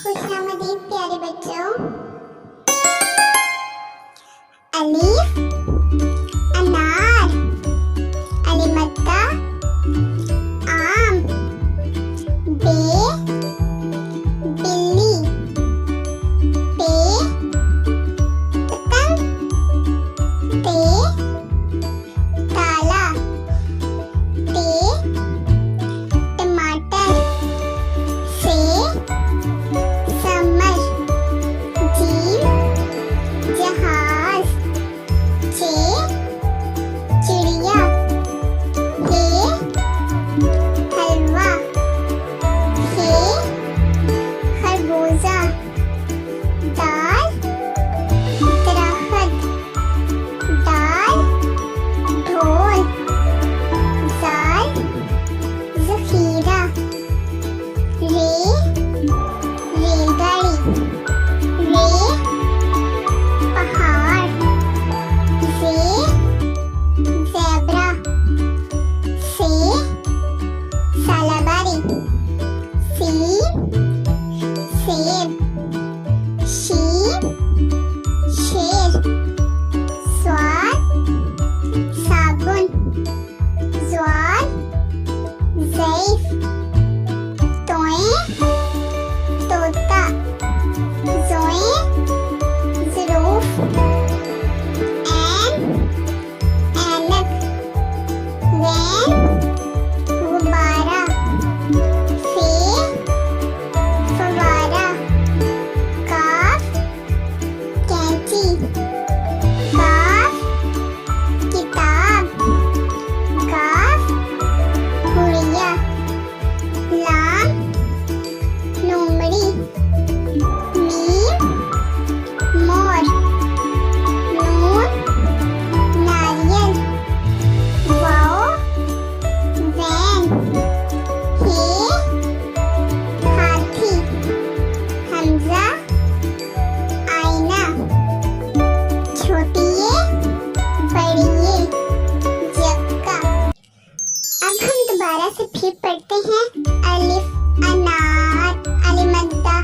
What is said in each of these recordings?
खुशामदीद प्यारे बच्चों। अलीफ अनार, अलीमत्ता आम, बे बिल्ली, पे पतंग, ते ताला, ते टमाटर, से समर, जीम जहाज, चे चिड़िया, हे हलवा, हे खरबूजा, दाल दरख्त, दाल ढोल, जाल ज़ख़ीरा, रे रेलगाड़ी, रे पहाड़, जे ज़ेब्रा, से सालाबारी, सीन सेब, शीन शेर, स्वाद साबुन, ज़्वाद ज़ैफ़, तोएं तोता, ज़ोएं ज़रूफ़, ऐन ऐनक, वैन गुब्बारा, फे फवारा, काफ कैंची, काफ किताब, काफ गुड़िया, लाम लोमड़ी, मीम मोर, नून नारियल, वाओ वैन, हे हाथी, हमजा आईना, छोटिये बड़िये जक्का। अब हम दोबारा से फिर पढ़ते हैं। अलिफ अनार, अलीमद्दा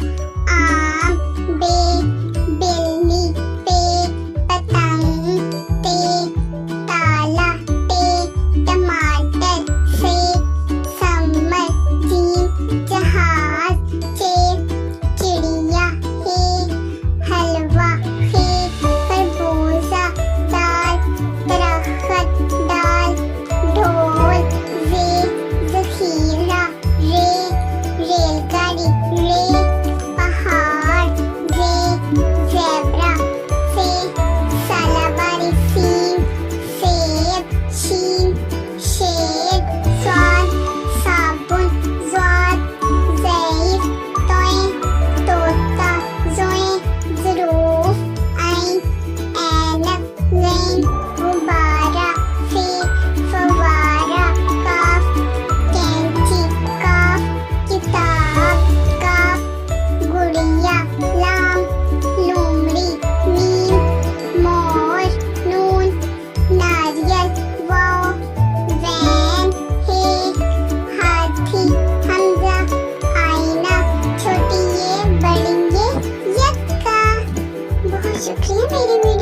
आम, बे बिल्ली, पे पतंग, ते ताला, टे टमाटर, से समर, जीम जहाज, चे चिड़िया, हे हलवा, हे खरबूजा, दाल दरख्त, दाल ढोल, जे ज़ख़ीरा, रे रेलगाड़ी, रे पहाड़, जे ज़ेब्रा, से सालाबारी, सीन सेब, शीन शेर, स्वाद साबुन, ज़्वाद ज़ैफ़, तोएं तोता, ज़ोएं ज़रूफ़, ऐन ऐनक, वैन गुब्बारा, फे फवारा, काफ कैंची, काफ किताब, काफ गुड़िया, लाम लोमड़ी, मीम मोर, नून नारियल, वाओ वैन, हे हाथी, हमजा आईना, छोटिये बड़िये यक्का। बहुत शुक्रिया मेरी